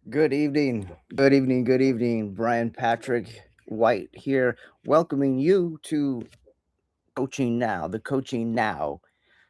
Good evening. Good evening. Good evening. BrianPatrick White here, welcoming you to Coaching Now, the Coaching Now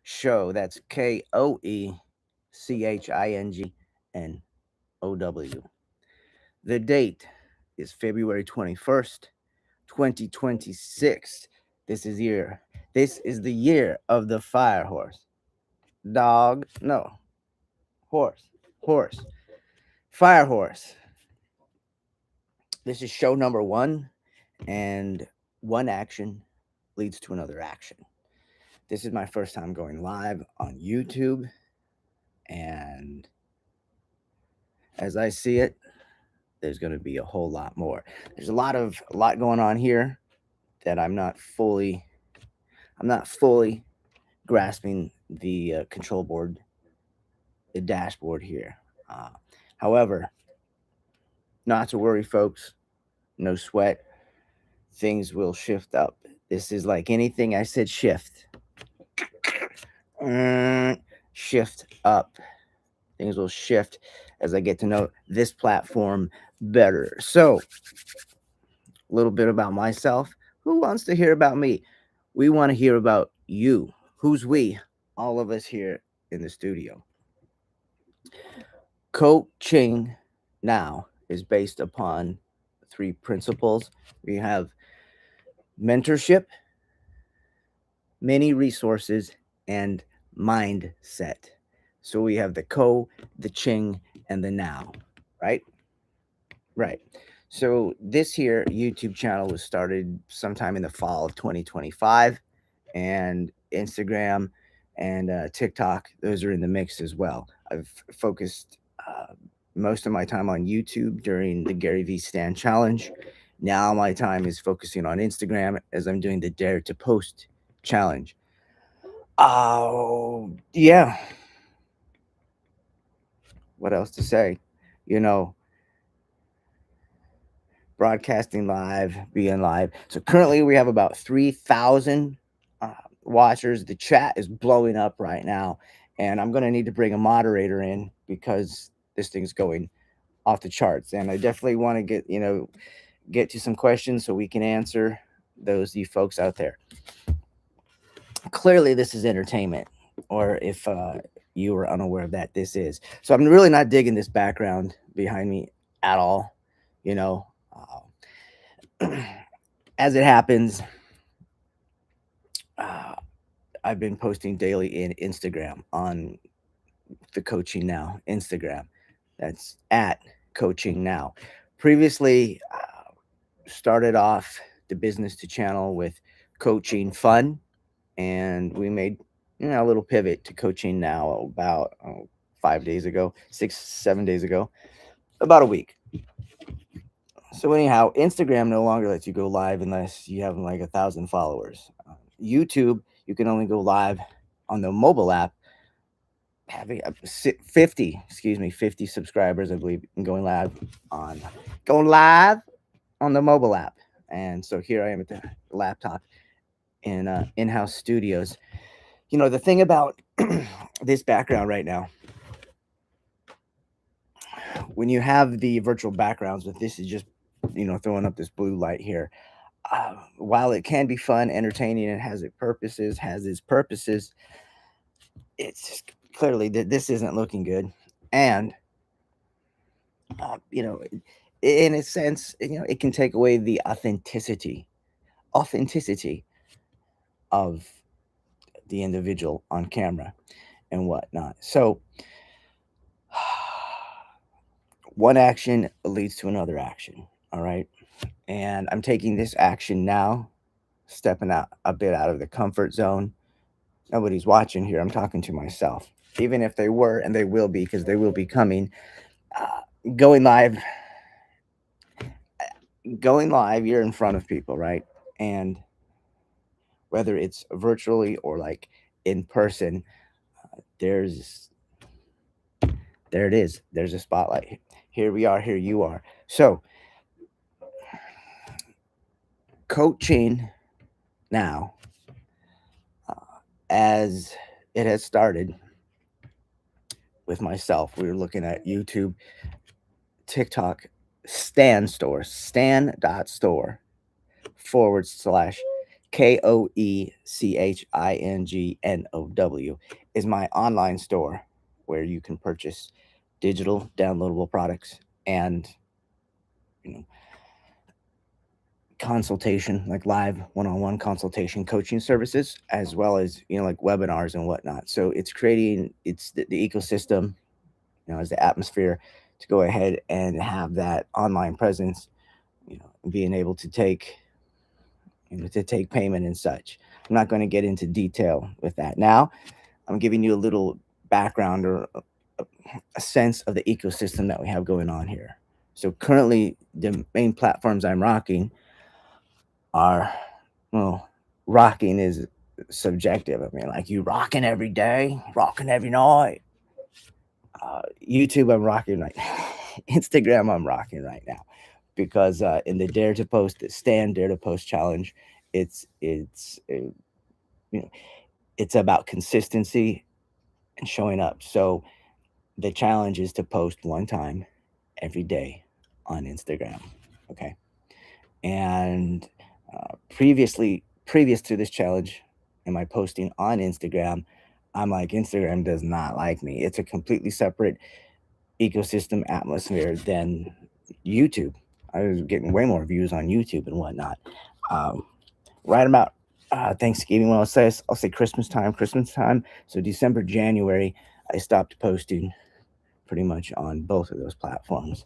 show. That's KoeChingNow. The date is February 21st, 2026. This is year. This is the year of the fire horse. Dog, no, horse, horse, fire horse. This is show number one, and one action leads to another action. This is my first time going live on YouTube, and as I see it, there's going to be a whole lot more. There's a lot going on here that I'm not fully grasping the control board, the dashboard here. Uh, However, not to worry, folks. No sweat. Things will shift up. This is like anything I said. Shift up. Things will shift as I get to know this platform better. So, a little bit about myself. Who wants to hear about me? We want to hear about you. Who's we? All of us here in the studio. Coaching now is based upon three principles. We have mentorship, many resources, and mindset. So we have the the ching, and the now, right? Right. So this here YouTube channel was started sometime in the fall of 2025, and Instagram and TikTok, those are in the mix as well. I've focused most of my time on YouTube during the Gary V Stand Challenge. Now my time is focusing on Instagram as I'm doing the Dare to Post Challenge. Oh, yeah. What else to say? You know, broadcasting live, being live. So currently we have about 3,000 watchers. The chat is blowing up right now, and I'm going to need to bring a moderator in because this thing's going off the charts. And I definitely want to get to some questions so we can answer those you folks out there. Clearly, this is entertainment, or if you were unaware of that, this is. So I'm really not digging this background behind me at all. You know, as it happens, uh, I've been posting daily in Instagram on the Coaching Now Instagram. That's at Coaching Now. Previously, started off the business to channel with Coaching Fun, and we made a little pivot to Coaching Now about 5 days ago, 6, 7 days ago, about a week. So anyhow, Instagram no longer lets you go live unless you have like 1,000 followers. YouTube, you can only go live on the mobile app having 50, excuse me, 50 subscribers, I believe, and on going live on the mobile app. And so here I am at the laptop in in-house studios. The thing about this background right now, when you have the virtual backgrounds, but this is just throwing up this blue light here. While it can be fun, entertaining, and has its purposes, it's just clearly that this isn't looking good. And uh, you know in a sense, it can take away the authenticity of the individual on camera and whatnot. So one action leads to another action. All right. And I'm taking this action now, stepping out a bit out of the comfort zone. Nobody's watching here. I'm talking to myself. Even if they were, and they will be, because they will be coming, uh, going live, you're in front of people, right? And whether it's virtually or like in person, there's there it is. There's a spotlight. Here we are. Here you are. So coaching now, uh, as it has started with myself, we were looking at YouTube TikTok stan.store KOECHINGNOW is my online store where you can purchase digital downloadable products and, you know, consultation, like live one-on-one consultation coaching services, as well as, like webinars and whatnot. So it's the ecosystem, as the atmosphere to go ahead and have that online presence, being able to take payment and such. I'm not going to get into detail with that now. I'm giving you a little background or a sense of the ecosystem that we have going on here. So currently, the main platforms I'm rocking are, well, rocking is subjective. I mean, like, you rocking every day, rocking every night. YouTube, I'm rocking right now. Instagram, I'm rocking right now because in the Dare to Post challenge, you know it's about consistency and showing up. So the challenge is to post one time every day on Instagram. Okay. And previous to this challenge, and my posting on Instagram, I'm like, Instagram does not like me. It's a completely separate ecosystem atmosphere than YouTube. I was getting way more views on YouTube and whatnot. Um, right about Thanksgiving, when I'll say Christmas time. So December, January, I stopped posting pretty much on both of those platforms,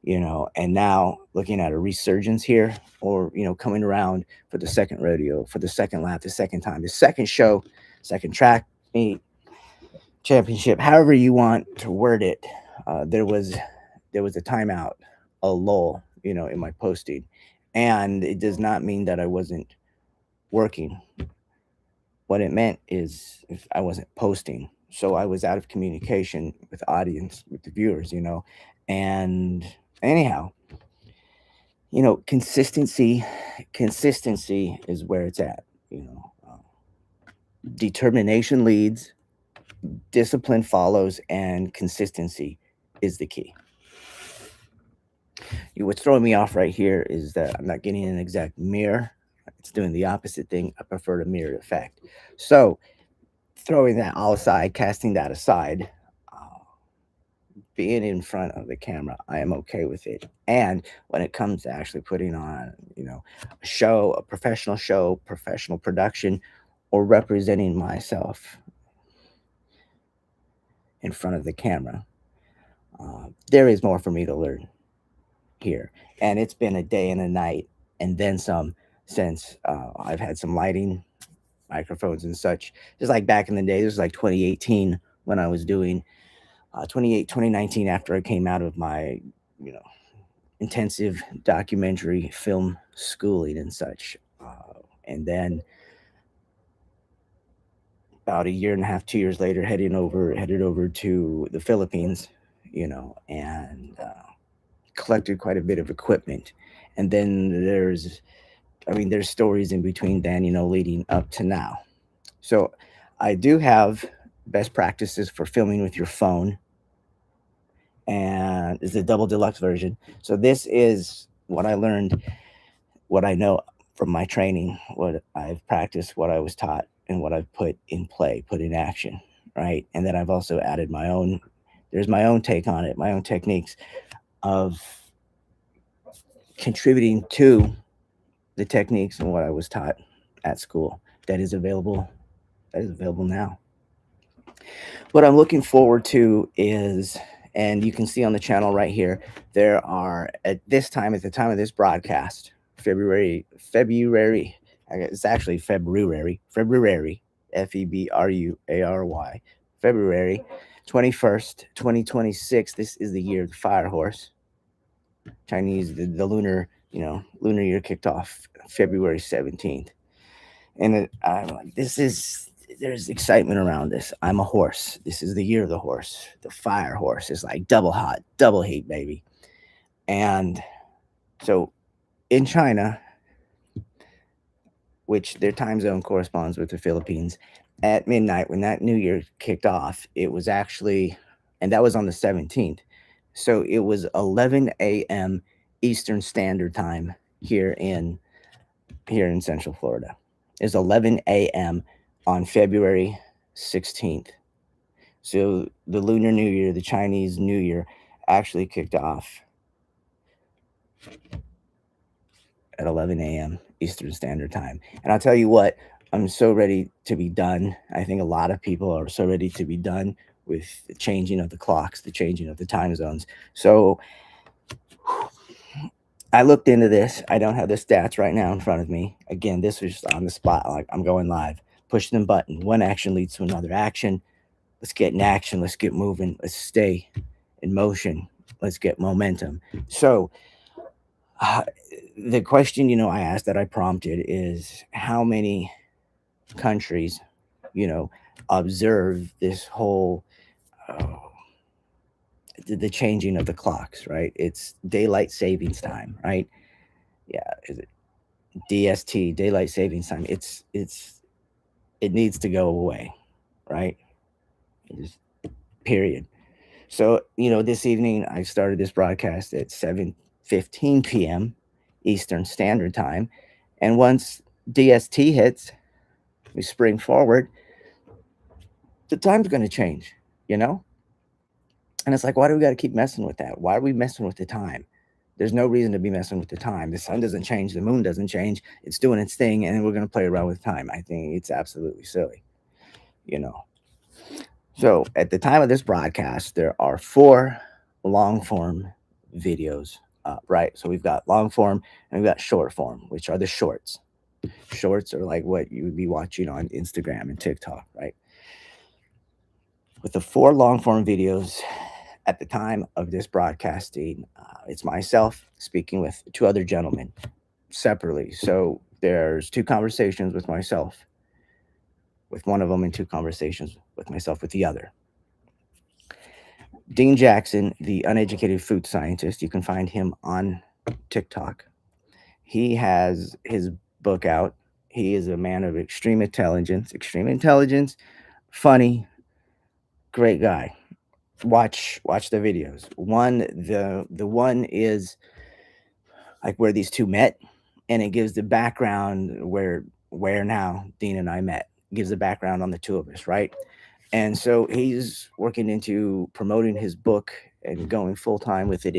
and now looking at a resurgence here, or, coming around for the second rodeo, for the second lap, the second time, the second show, second track meet, championship, however you want to word it. There was a timeout, a lull, in my posting, and it does not mean that I wasn't working. What it meant is if I wasn't posting. So I was out of communication with the audience, with the viewers, And anyhow, consistency is where it's at. Determination leads, discipline follows, and consistency is the key. What's throwing me off right here is that I'm not getting an exact mirror. It's doing the opposite thing. I prefer the mirrored effect. So, throwing that all aside, casting that aside, uh, being in front of the camera, I am okay with it. And when it comes to actually putting on, a show, a professional show, professional production, or representing myself in front of the camera, there is more for me to learn here. And it's been a day and a night and then some since I've had some lighting, microphones, and such. Just like back in the day, this was like 2018 when I was doing 2019 after I came out of my, you know, intensive documentary film schooling and such. And then about a year and a half, 2 years later, headed over to the Philippines, and collected quite a bit of equipment. And then there's stories in between then, leading up to now. So I do have best practices for filming with your phone, and it's the double deluxe version. So this is what I learned, what I know from my training, what I've practiced, what I was taught, and what I've put in play, put in action, right? And then I've also added there's my own take on it, my own techniques of contributing to the techniques and what I was taught at school that is available now. What I'm looking forward to is, and you can see on the channel right here, there are at the time of this broadcast, February, it's actually February, February, February 21st, 2026. This is the year of the fire horse. Chinese, the lunar year kicked off February 17th. And I'm like, there's excitement around this. I'm a horse. This is the year of the horse. The fire horse is like double hot, double heat, baby. And so in China, which their time zone corresponds with the Philippines, at midnight when that new year kicked off, it was actually, and that was on the 17th. So it was 11 a.m. Eastern Standard Time here in Central Florida. It's 11 a.m. on February 16th. So the Lunar New Year, the Chinese New Year, actually kicked off at 11 a.m. Eastern Standard Time. And I'll tell you what, I'm so ready to be done. I think a lot of people are so ready to be done with the changing of the clocks, the changing of the time zones. So I looked into this. I don't have the stats right now in front of me. Again, this was just on the spot. Like, I'm going live. Push the button. One action leads to another action. Let's get in action. Let's get moving. Let's stay in motion. Let's get momentum. So, uh, the question, I asked, that I prompted, is how many countries, you know, observe this whole uh, the changing of the clocks, right? It's daylight savings time, right? Yeah, is it DST, daylight savings time? It needs to go away, right? Just period. So, this evening I started this broadcast at 7:15 p.m. Eastern Standard Time, and once DST hits, we spring forward, the time's going to change, you know? And it's like, why do we got to keep messing with that? Why are we messing with the time? There's no reason to be messing with the time. The sun doesn't change, the moon doesn't change. It's doing its thing, and we're going to play around with time. I think it's absolutely silly, you know. So, at the time of this broadcast, there are four long form videos up, right? So, we've got long form and we've got short form, which are the shorts. Shorts are like what you would be watching on Instagram and TikTok, right? With the four long form videos, at the time of this broadcasting, it's myself speaking with two other gentlemen separately. So there's two conversations with myself, with one of them, and two conversations with myself with the other. Dean Jackson, the uneducated food scientist, you can find him on TikTok. He has his book out. He is a man of extreme intelligence, funny, great guy. Watch the videos. The one is like where these two met, and it gives the background where now Dean and I met. Gives the background on the two of us, right? And so he's working into promoting his book and going full time with the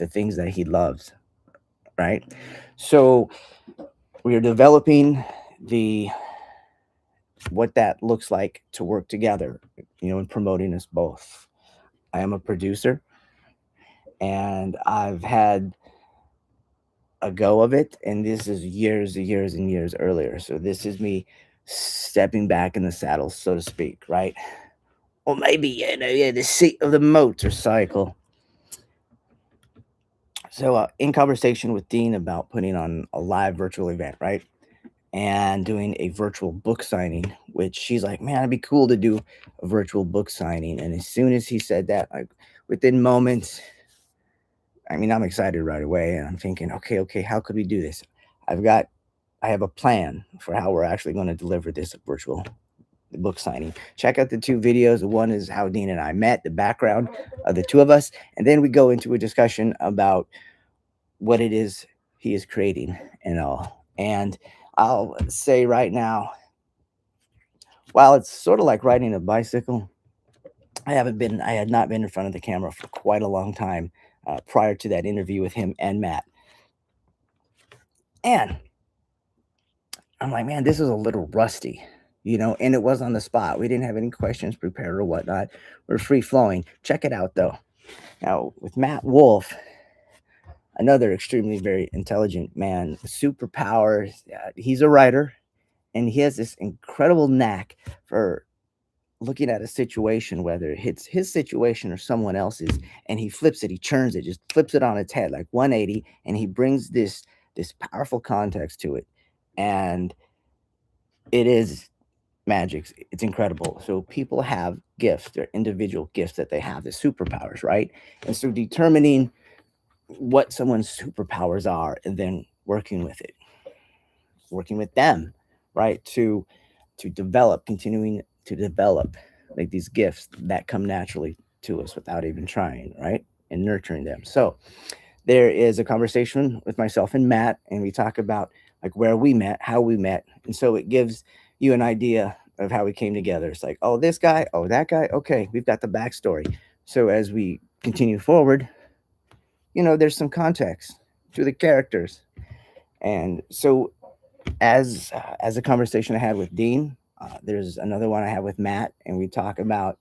things that he loves, right? So we are developing the what that looks like to work together, in promoting us both. I am a producer, and I've had a go of it, and this is years and years and years earlier. So this is me stepping back in the saddle, so to speak, right? Or maybe, yeah, the seat of the motorcycle. So, in conversation with Dean about putting on a live virtual event, right? And doing a virtual book signing, which she's like, man, it'd be cool to do a virtual book signing. And as soon as he said that, like within moments, I mean, I'm excited right away. And I'm thinking, okay, how could we do this? I've got, I have a plan for how we're actually going to deliver this virtual book signing. Check out the two videos. One is how Dean and I met, the background of the two of us. And then we go into a discussion about what it is he is creating and all. And I'll say right now, while it's sort of like riding a bicycle, I had not been in front of the camera for quite a long time prior to that interview with him and Matt. And I'm like, man, this is a little rusty, and it was on the spot. We didn't have any questions prepared or whatnot. We're free flowing. Check it out, though. Now, with Matt Wolf, another extremely very intelligent man, superpowers. He's a writer, and he has this incredible knack for looking at a situation, whether it's his situation or someone else's, and he flips it, he turns it, just flips it on its head, like 180, and he brings this powerful context to it. And it is magic. It's incredible. So people have gifts, they're individual gifts that they have, the superpowers, right? And so determining what someone's superpowers are and then working with them, right? To develop, continuing to develop like these gifts that come naturally to us without even trying, right? And nurturing them. So there is a conversation with myself and Matt, and we talk about like where we met, how we met, and so it gives you an idea of how we came together. It's like, oh, this guy, oh, that guy. Okay, we've got the backstory. So as we continue forward, there's some context to the characters, and so as a conversation I had with Dean, there's another one I have with Matt, and we talk about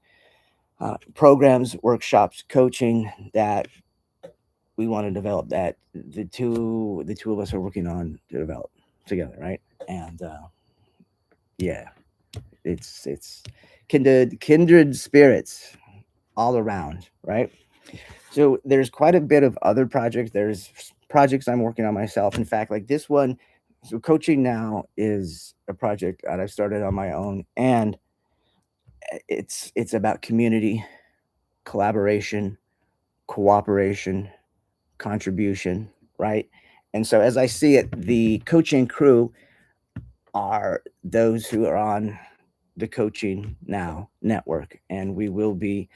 programs, workshops, coaching that we want to develop that the two of us are working on to develop together, right? And yeah, it's kindred spirits all around, right? So there's quite a bit of other projects. There's projects I'm working on myself. In fact, like this one, so coaching now is a project that I've started on my own, and it's about community, collaboration, cooperation, contribution, right? And so as I see it, the coaching crew are those who are on the Coaching Now network, and we will be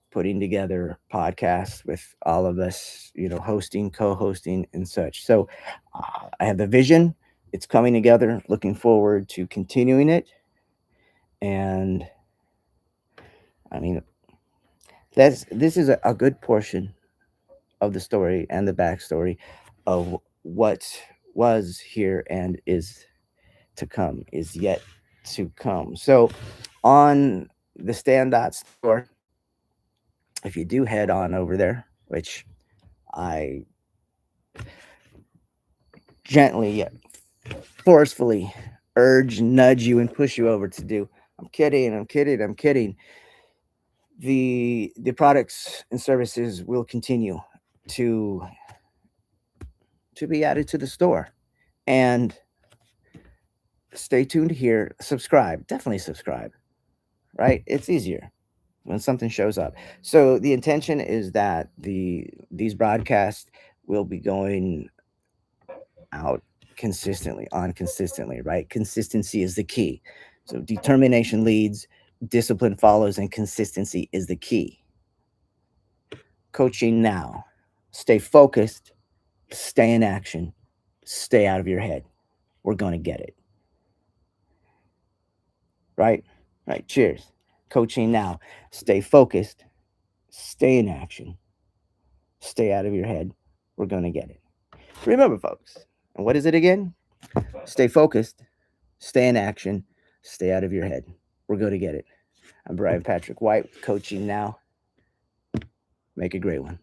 putting together podcasts with all of us, hosting, co-hosting, and such. So I have the vision. It's coming together. Looking forward to continuing it. And I mean, this is a good portion of the story and the backstory of what was here and is to come, is yet to come. So on the Stand store, if you do head on over there, which I gently yet forcefully urge, nudge you, and push you over to do. I'm kidding. I'm kidding. I'm kidding. The products and services will continue to to be added to the store, and stay tuned here. Subscribe. Definitely subscribe. Right? It's easier when something shows up. So the intention is that these broadcasts will be going out consistently, right? Consistency is the key. So determination leads, discipline follows, and consistency is the key. Coaching now. Stay focused, stay in action, stay out of your head. We're going to get it. Right? Right. Cheers. Coaching now. Stay focused, stay in action, stay out of your head. We're going to get it. Remember, folks, and what is it again? Stay focused, stay in action, stay out of your head. We're going to get it. I'm BrianPatrick White, coaching now. Make a great one.